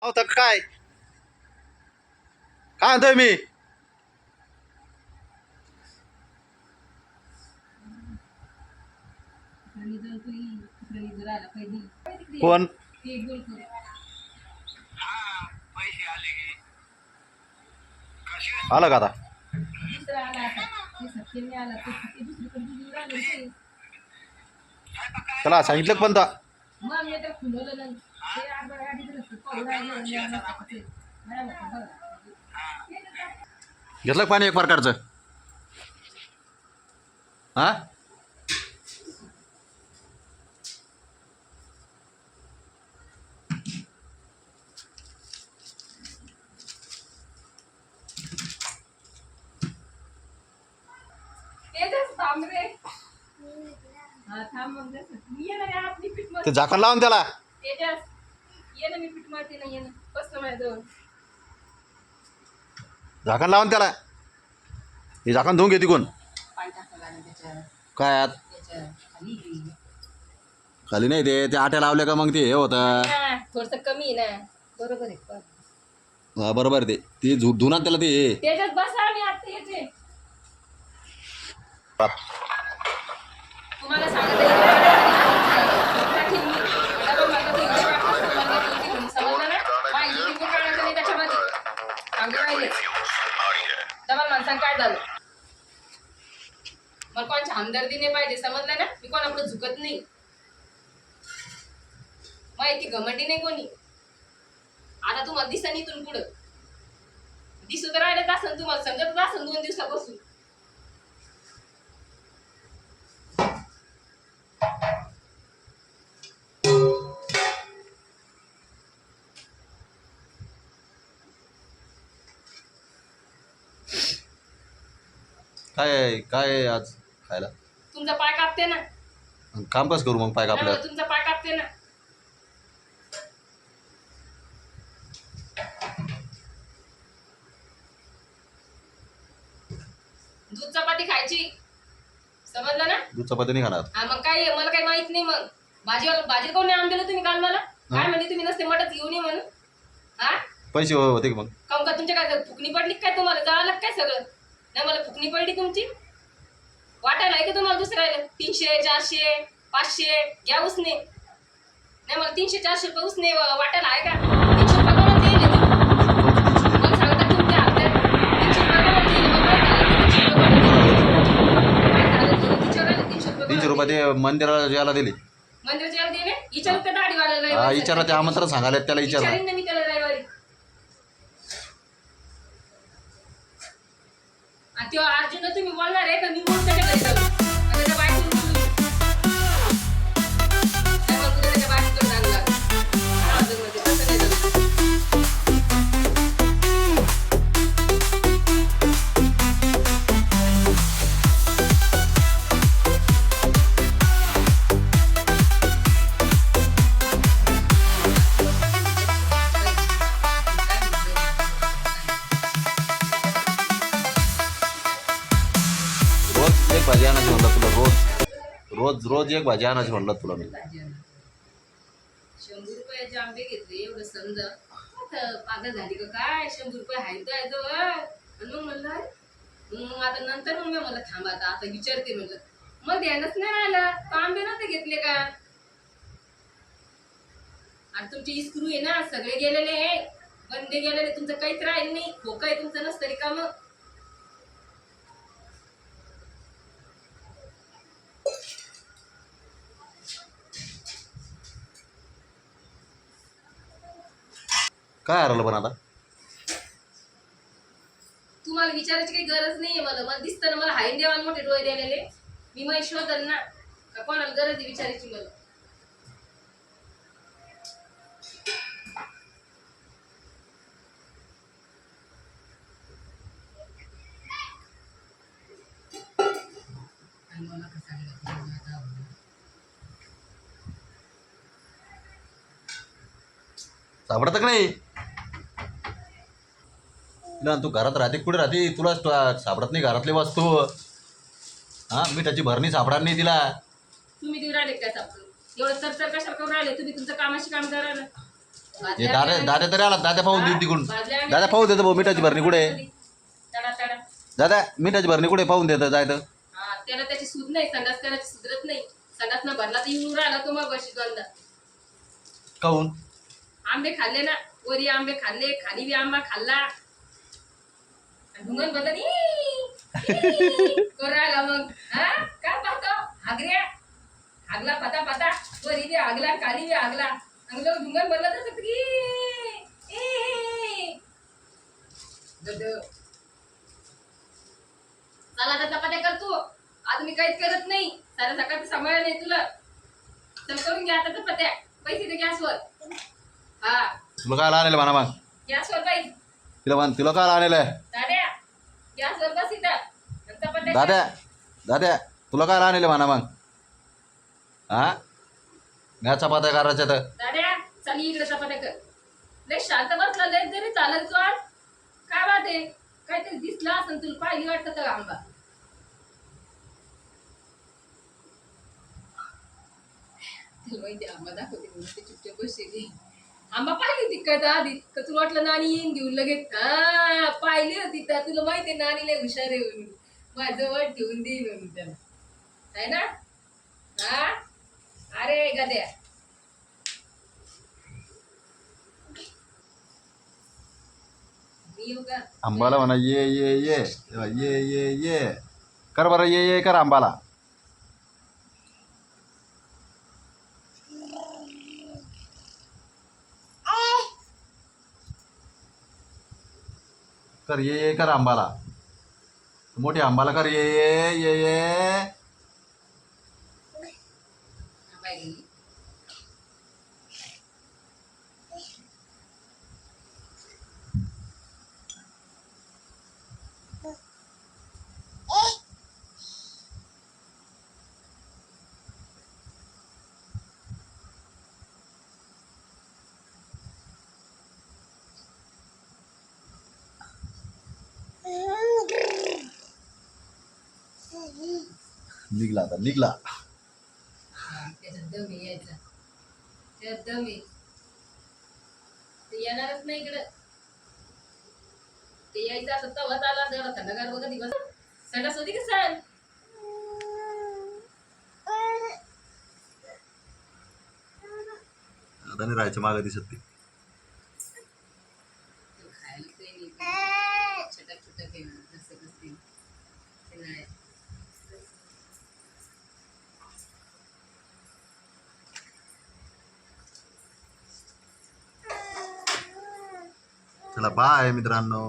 अहो तर काय काय म्हणतोय मी? कोण आलं का आता? चला सांगितलं पण तर घेतलं का पाणी एक प्रकारचं? हा ते झाकण लावून त्याला. झाकण लावून त्याला. हे झाकण धुवून घेते कोण? काय आत खाली नाही ते आट्या लावल्या का मग ते हे होतं. थोडस कमी ना. बरोबर आहे. हा बरोबर आहे ते धुना त्याला ते त्याच्यात बसा मी आता येते. तुम्हाला सांगत डबल माणसांना काय झालं मला कोणच्या हमदर्दी नाही पाहिजे समजलं ना. मी कोणापुढे झुकत नाही. माहिती घमंडी नाही कोणी. आता तुम्हाला दिसन इथून पुढं दिसू तर राहिलं असन तुम्हाला समजत असन 2 दिवसापासून. काय काय आज खायला तुमचा पाय कापते ना. काम कसं करू मग पाय कापल्यावर? तुमचा पाय कापते ना. दूध चपाती खायची समजलं ना. दूध चपाती नाही खाणार. हा मग काय मला काही माहित नाही. मग भाजी कोण आणून दिलं तुम्ही काल मला? काय म्हणले तुम्ही नसते मटत घेऊन ये म्हणून. हा पैसे होते का मग? काऊन का तुमच्या काय फुकणी पडली काय? तुम्हाला जाळलं काय सगळं? नाही मला फुकणी पडली तुमची. वाटायला आहे का तुम्हाला दुसऱ्याला 300 400 500 घ्या उसने. नाही मला 300 400 रुपये उसने वाटायला आहे का? 300 रुपये कोणाला दिले मला सांगता तुमच्या हातात 300 रुपये कोणाला दिले मग काय झालं? 300 रुपये ते मंदिराला यायला दिले. मंदिराच्या याला दिले विचारत त्या दाढीवाल्याला हा विचारा ते आमंत्रण सांगायला त्याला विचारा. विचारीन ना मी त्याला रविवारी. आणि तेव्हा अर्जुन तुम्ही बोलणार आहे का मी बोलतो त्याच्या घरी जाऊ आणि त्याच्या बायकोला बोलू. नाही मग उद्या त्याच्या बायकोकडे जायला लागेल. अर्जुनमध्ये तसं नाही जमत. रोज एक भाजी आणायची म्हणलं तुला. रोज रोज एक भाजी आणायची म्हणलं तुला मी. 100 रुपयाचे आंबे घेतले एवढं समजा आता पागल झाली का काय? 100 रुपये हायत जवळ. आणि मग म्हणलं मग आता नंतर मग मी म्हणलं थांबा आता विचारते म्हणलं. मग ध्यानच नाही राहिलं. तो आंबे नव्हते घेतले का? आणि तुमची इस्क्रू आहे ना सगळे गेलेले आहे. बंदे गेलेले. तुमचं काहीच राहील नाही. खोकं आहे तुमचं नसतं रिकामं. काय हरवलं पण आता? तुम्हाला विचारायची काही गरज नाहीये. मला दिसतं ना. मला हाईन देवाला मोठे डोळे द्यायलेले. मी मग शोधन ना का कोणाला गरज आहे विचारायची मला. सापडत का नाही? तू घरात राहते कुठे राहते? तुला सापडत नाही घरातली वस्तू. हा मिठाची भरणी सापडणार नाही तिला. तुम्ही देऊ राहिले काय सापडून? एवढं तर कशाला करून राहिले? तुम्ही तुमचं कामाशी काम करा ना. हे दाद्या तरी आला. दाद्या पाहून देऊ तिकडून. भाजल्या दादा पाहू देतो भाऊ मिठाची भरणी कुठे आहे? तडा तडा. दादा मिठाची भरणी कुठे पाहून देतं जायचं. हा त्याला त्याची सूद नाही, संडास करायची सुधरत नाही. संडास न भरला तर येऊन राहिला तो मग बशी दोनदा. काहून? आंबे खाल्ले ना, वरी आंबे खाल्ले, खाली बी आंबा खाल्ला. ढुंगण बदल राहिला मग. हा काय पाहतो हागऱ्या, हागला पता पता, वरी बी हागला, खाली बी हागला. अंगलो ढुंगण बदलत असत की चला आता चपात्या कर तू. आज मी काहीच करत नाही. साऱ्या सकाळचं सांभाळ नाही तुला. चल करून घ्या आता चपात्या. पैसे दे गॅसवर. हा तुला काय आणलं म्हणा मग? गॅसवर बाई. तुला काय आणलं? दाद्या गॅसवर बस इथं आणि चपात्या कर. दाद्या तुला काय आणलं म्हणा मग? हा म्या चपात्या करायच्या तर. दाद्या चल इकडे चपात्या कर. लय शांत बसला, लय जरी चालत तू आज. काय बात आहे? काहीतरी दिसलं असं तुला, पाहिली वाटतं का आंबा? तुला माहिती आंबा दाखवते म्हणून ते चुपचाप बसली. आंबा पाहिली होती काय तर आधी? का तुला वाटलं नानी येईन घेऊन लगेच? हा पाहिली होती तर. तुला माहिती आहे नानी लय हुशार आहे म्हणून. माझ्याजवळ ठेवून देईन म्हणून त्याला, आहे ना? हा अरे गद्या. मी येऊ का? आंबाला म्हणा ये ये ये ये ये ये कर बरं. ये कर आंबाला. कर ये कर आंबाला. मोठी आंबाला कर ये. आंबा गेली. निघला आता निघला. त्याच्यात दम आहे यायचा. त्यात दम आहे. ते येणारच नाही इकडं. ते यायचं असं तवाच आला. तेवढा थंडगार बघा दिवस. संडास होती का सर? आता नाही राहायचं मागं दिसत ती. खायला काही नाही. छटक छटक आहे असं कसं ते नाही. चला बाय मित्रांनो.